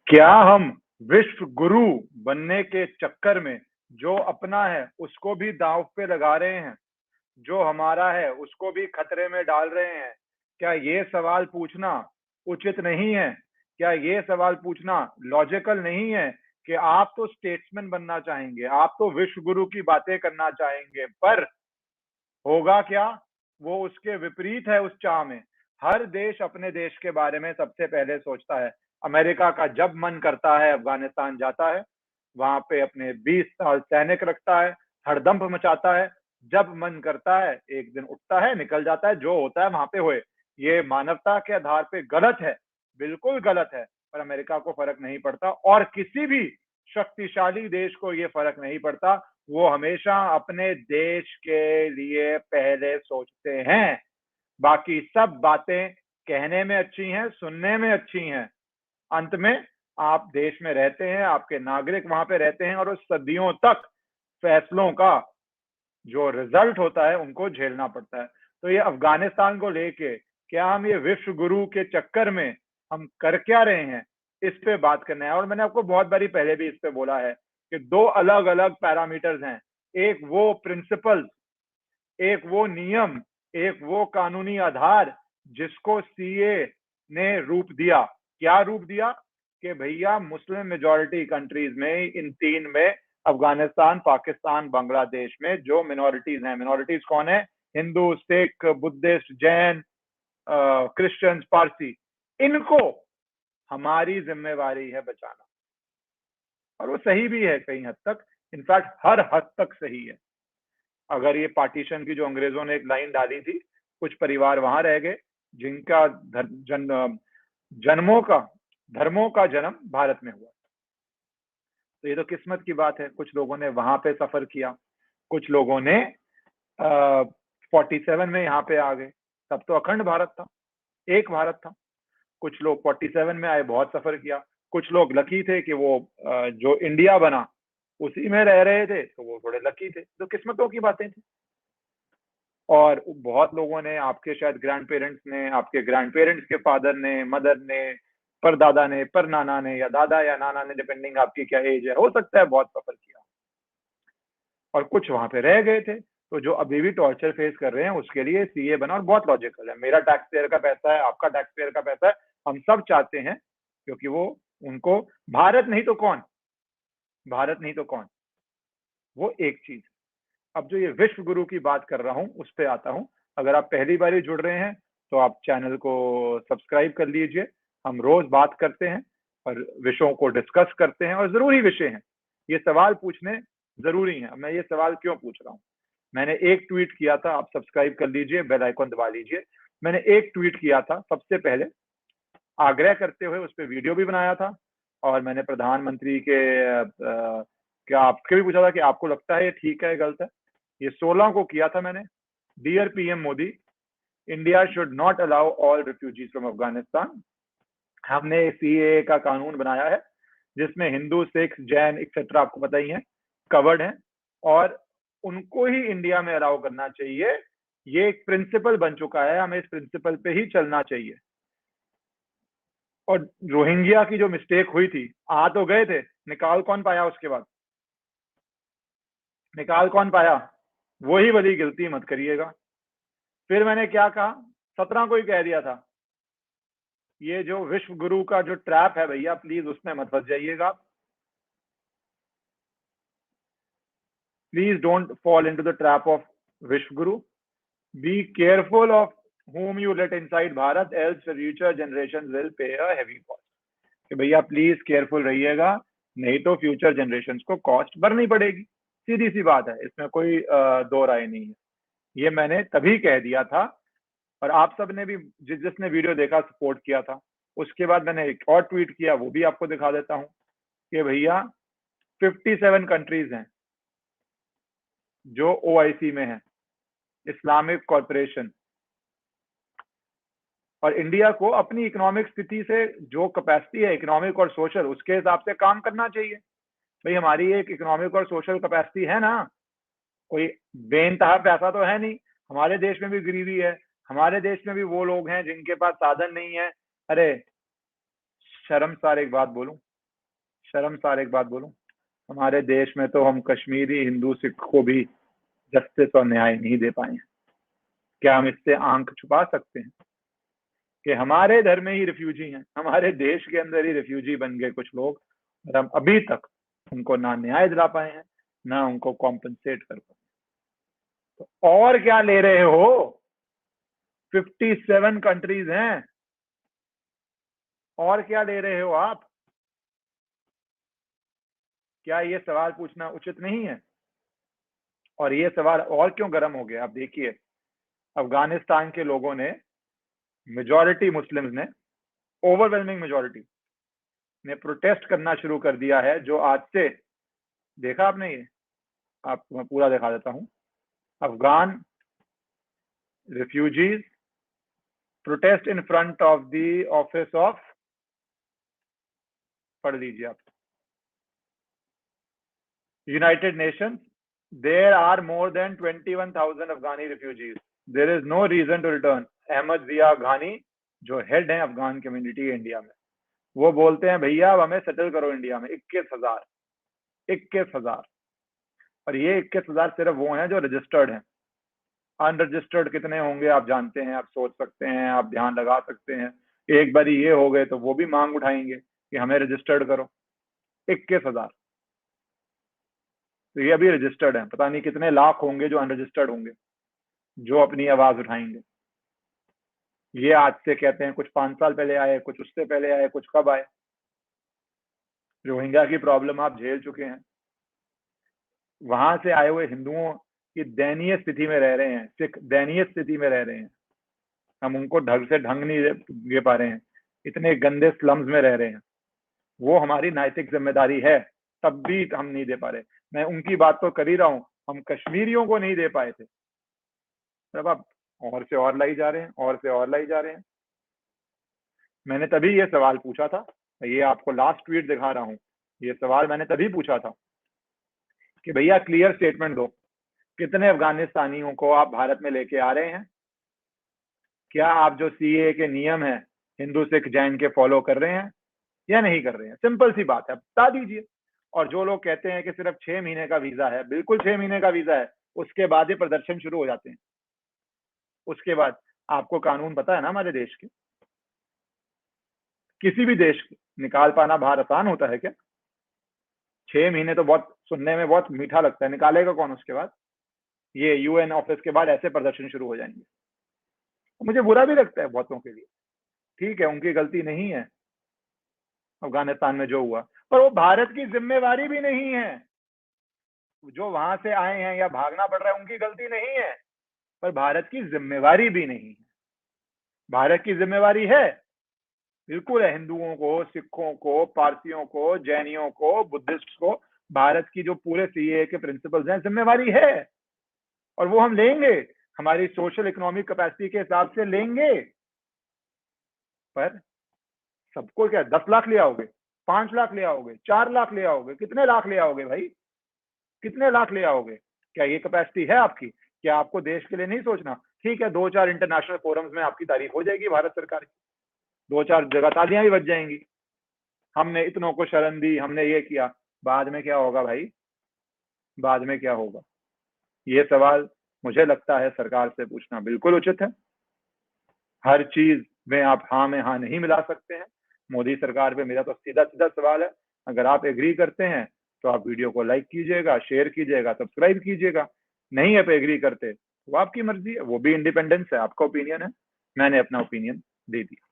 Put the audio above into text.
क्या हम विश्व गुरु बनने के चक्कर में जो अपना है उसको भी दांव पे लगा रहे हैं, जो हमारा है उसको भी खतरे में डाल रहे हैं? क्या ये सवाल पूछना उचित नहीं है? क्या ये सवाल पूछना लॉजिकल नहीं है कि आप तो स्टेट्समैन बनना चाहेंगे, आप तो विश्व गुरु की बातें करना चाहेंगे, पर होगा क्या? वो उसके विपरीत है। उस चाह में हर देश अपने देश के बारे में सबसे पहले सोचता है। अमेरिका का जब मन करता है अफगानिस्तान जाता है, वहां पे अपने 20 साल सैनिक रखता है, हड़दंप मचाता है। जब मन करता है एक दिन उठता है, निकल जाता है, जो होता है वहां पे होए। ये मानवता के आधार पे गलत है, बिल्कुल गलत है। पर अमेरिका को फर्क नहीं पड़ता और किसी भी शक्तिशाली देश को ये फर्क नहीं पड़ता। वो हमेशा अपने देश के लिए पहले सोचते हैं। बाकी सब बातें कहने में अच्छी हैं, सुनने में अच्छी हैं, अंत में आप देश में रहते हैं, आपके नागरिक वहां पे रहते हैं और उस सदियों तक फैसलों का जो रिजल्ट होता है उनको झेलना पड़ता है। तो ये अफगानिस्तान को लेके क्या हम ये विश्व गुरु के चक्कर में हम कर क्या रहे हैं, इस पे बात करना है। और मैंने आपको बहुत बारी पहले भी इस पे बोला है कि दो अलग अलग पैरामीटर्स हैं। एक वो प्रिंसिपल्स, एक वो नियम, एक वो कानूनी आधार जिसको सीए ने रूप दिया। क्या रूप दिया? कि भैया मुस्लिम मेजॉरिटी कंट्रीज में, इन तीन में, अफगानिस्तान, पाकिस्तान, बांग्लादेश में जो मिनोरिटीज हैं, मिनोरिटीज कौन है? हिंदू, सिख, बुद्धिस्ट, जैन, क्रिश्चियंस, पारसी, इनको हमारी जिम्मेवारी है बचाना। और वो सही भी है कई हद तक, इनफैक्ट हर हद तक सही है। अगर ये पार्टीशन की जो अंग्रेजों ने एक लाइन डाली थी, कुछ परिवार वहां रह गए जिनका जन्मों का धर्मों का जन्म भारत में हुआ। तो ये तो किस्मत की बात है। कुछ लोगों ने वहां पे सफर किया, कुछ लोगों ने 47 में यहाँ पे आ गए, तब तो अखंड भारत था, एक भारत था। कुछ लोग 47 में आए, बहुत सफर किया। कुछ लोग लकी थे कि वो जो इंडिया बना उसी में रह रहे थे, तो वो थोड़े लकी थे। तो किस्मतों की बातें थी। और बहुत लोगों ने, आपके शायद ग्रैंड पेरेंट्स ने, आपके ग्रैंड पेरेंट्स के फादर ने, मदर ने, परदादा ने, पर नाना ने, या दादा या नाना ने, डिपेंडिंग आपकी क्या एज है, हो सकता है बहुत सफर किया। और कुछ वहां पे रह गए थे। तो जो अभी भी टॉर्चर फेस कर रहे हैं उसके लिए सीए बना। और बहुत लॉजिकल है, मेरा टैक्स पेयर का पैसा है, आपका टैक्स पेयर का पैसा है, हम सब चाहते हैं, क्योंकि वो उनको भारत नहीं तो कौन, भारत नहीं तो कौन, वो एक चीज। अब जो ये विश्व गुरु की बात कर रहा हूं उस पर आता हूं। अगर आप पहली बार ही जुड़ रहे हैं तो आप चैनल को सब्सक्राइब कर लीजिए। हम रोज बात करते हैं और विषयों को डिस्कस करते हैं, और जरूरी विषय हैं। ये सवाल पूछने जरूरी है। मैं ये सवाल क्यों पूछ रहा हूँ? मैंने एक ट्वीट किया था, आप सब्सक्राइब कर लीजिए, बेल आइकन दबा लीजिए। मैंने एक ट्वीट किया था सबसे पहले, आग्रह करते हुए उस पर वीडियो भी बनाया था। और मैंने प्रधानमंत्री के क्या आपके भी पूछा था कि आपको लगता है ये ठीक है गलत है। ये 16 को किया था मैंने। Dear PM Modi, India should not allow all refugees from Afghanistan. हमने सीएए का कानून बनाया है जिसमें हिंदू, सिख, जैन एक्सेट्रा, आपको पता ही है, कवर्ड है, और उनको ही इंडिया में अलाउ करना चाहिए। ये एक प्रिंसिपल बन चुका है, हमें इस प्रिंसिपल पे ही चलना चाहिए। और रोहिंग्या की जो मिस्टेक हुई थी, आ तो गए थे, निकाल कौन पाया? उसके बाद निकाल कौन पाया? वही वाली गलती मत करिएगा। फिर मैंने क्या कहा, 17 को ही कह दिया था, ये जो विश्व गुरु का जो ट्रैप है भैया, प्लीज उसमें मत फंस जाइएगा। Please don't fall into the trap of विश्व गुरु। Be careful of whom you let inside Bharat, else future generations will pay a heavy cost। कि भैया प्लीज केयरफुल रहिएगा, नहीं तो फ्यूचर जनरेशन को कॉस्ट भरनी पड़ेगी। सीधी सी बात है, इसमें कोई दो राय नहीं है। ये मैंने तभी कह दिया था, और आप सब ने भी, जिसने वीडियो देखा, सपोर्ट किया था। उसके बाद मैंने एक और ट्वीट किया, वो भी आपको दिखा देता हूं कि भैया 57 कंट्रीज हैं जो ओआईसी में है, इस्लामिक कॉरपोरेशन। और इंडिया को अपनी इकोनॉमिक स्थिति से, जो कैपेसिटी है इकोनॉमिक और सोशल, उसके हिसाब से काम करना चाहिए। भाई हमारी एक इकोनॉमिक और सोशल कैपेसिटी है ना, कोई बेनतहा पैसा तो है नहीं। हमारे देश में भी गरीबी है, हमारे देश में भी वो लोग हैं जिनके पास साधन नहीं है। अरे शर्मसार एक बात बोलूं, शर्मसार एक बात बोलूं, हमारे देश में तो हम कश्मीरी हिंदू सिख को भी जस्टिस और न्याय नहीं दे पाए हैं। क्या हम इससे आंख छुपा सकते हैं कि हमारे धर्म में ही रिफ्यूजी हैं, हमारे देश के अंदर ही रिफ्यूजी बन गए कुछ लोग, और हम अभी तक उनको ना न्याय दिला पाए हैं, ना उनको कॉम्पनसेट कर पाए। तो और क्या ले रहे हो? 57 कंट्रीज हैं, और क्या ले रहे हो आप? क्या ये सवाल पूछना उचित नहीं है? और ये सवाल और क्यों गर्म हो गया? आप देखिए, अफगानिस्तान के लोगों ने, मेजॉरिटी मुस्लिम्स ने, ओवरवेलमिंग मेजॉरिटी ने प्रोटेस्ट करना शुरू कर दिया है, जो आज से, देखा आपने ये? आपको मैं पूरा दिखा देता हूं। Afghan refugees protest in front of the office of, पढ़ लीजिए आप, United Nations, there are more than 21,000 Afghani refugees, there is no reason to return. Ahmad Zia Afghani, जो हेड है अफगान कम्युनिटी इंडिया में, वो बोलते हैं भैया अब हमें सेटल करो इंडिया में। 21,000। और ये 21,000 सिर्फ वो हैं जो रजिस्टर्ड हैं। अनरजिस्टर्ड कितने होंगे आप जानते हैं, आप सोच सकते हैं, आप ध्यान लगा सकते हैं। एक बार ये हो गए तो वो भी मांग उठाएंगे कि हमें रजिस्टर्ड करो। 21,000 तो ये अभी रजिस्टर्ड हैं, पता नहीं कितने लाख होंगे जो अनरजिस्टर्ड होंगे, जो अपनी आवाज उठाएंगे। ये आज से कहते हैं, कुछ 5 साल पहले आए, कुछ उससे पहले आए, कुछ कब आए। रोहिंग्या की प्रॉब्लम आप झेल चुके हैं। वहां से आए हुए हिंदुओं की दयनीय स्थिति में रह रहे हैं, सिख दयनीय स्थिति में रह रहे हैं। हम उनको ढंग से ढंग नहीं दे पा रहे हैं, इतने गंदे स्लम्स में रह रहे हैं। वो हमारी नैतिक जिम्मेदारी है, तब भी हम नहीं दे पा रहे। मैं उनकी बात तो कर ही रहा हूँ, हम कश्मीरियों को नहीं दे पाए थे, तब आप और से और लाई जा रहे हैं, और से और लाई जा रहे हैं। मैंने तभी ये सवाल पूछा था, ये आपको लास्ट ट्वीट दिखा रहा हूँ। ये सवाल मैंने तभी पूछा था कि भैया क्लियर स्टेटमेंट दो, कितने अफगानिस्तानियों को आप भारत में लेके आ रहे हैं? क्या आप जो सीए के नियम है हिंदू सिख जैन के फॉलो कर रहे हैं या नहीं कर रहे हैं? सिंपल सी बात है, बता दीजिए। और जो लोग कहते हैं कि सिर्फ 6 महीने का वीजा है, बिल्कुल 6 महीने का वीजा है, उसके बाद ही प्रदर्शन शुरू हो जाते हैं। उसके बाद आपको कानून पता है ना हमारे देश के, किसी भी देश के निकाल पाना बाहर आसान होता है क्या? 6 महीने तो बहुत सुनने में बहुत मीठा लगता है, निकालेगा कौन उसके बाद? ये यूएन ऑफिस के बाद ऐसे प्रदर्शन शुरू हो जाएंगे। मुझे बुरा भी लगता है बहुतों के लिए, ठीक है उनकी गलती नहीं है अफगानिस्तान में जो हुआ, पर वो भारत की जिम्मेवारी भी नहीं है। जो वहां से आए हैं या भागना पड़ रहा है उनकी गलती नहीं है, पर भारत की जिम्मेवारी भी नहीं है। भारत की जिम्मेवारी है, बिल्कुल है, हिंदुओं को, सिखों को, पारसियों को, जैनियों को, बुद्धिस्ट को, भारत की जो पूरे सीए के प्रिंसिपल्स हैं, जिम्मेवारी है, और वो हम लेंगे, हमारी सोशल इकोनॉमिक कैपेसिटी के हिसाब से लेंगे। पर सबको क्या 10 लाख ले आओगे, 5 लाख ले आओगे, 4 लाख ले आओगे, कितने लाख ले आओगे भाई? कितने लाख ले आओगे? क्या ये कैपेसिटी है आपकी? क्या आपको देश के लिए नहीं सोचना? ठीक है, 2-4 इंटरनेशनल फोरम्स में आपकी तारीफ हो जाएगी भारत सरकार की, 2-4 जगह तालियां भी बज जाएंगी, हमने इतनों को शरण दी, हमने ये किया। बाद में क्या होगा भाई? बाद में क्या होगा? ये सवाल मुझे लगता है सरकार से पूछना बिल्कुल उचित है। हर चीज में आप हाँ में हाँ नहीं मिला सकते हैं। मोदी सरकार पे मेरा तो सीधा सीधा सवाल है, अगर आप एग्री करते हैं तो आप वीडियो को लाइक कीजिएगा, शेयर कीजिएगा, सब्सक्राइब कीजिएगा। नहीं आप एग्री करते वो आपकी मर्जी है, वो भी इंडिपेंडेंस है, आपका ओपिनियन है। मैंने अपना ओपिनियन दे दिया।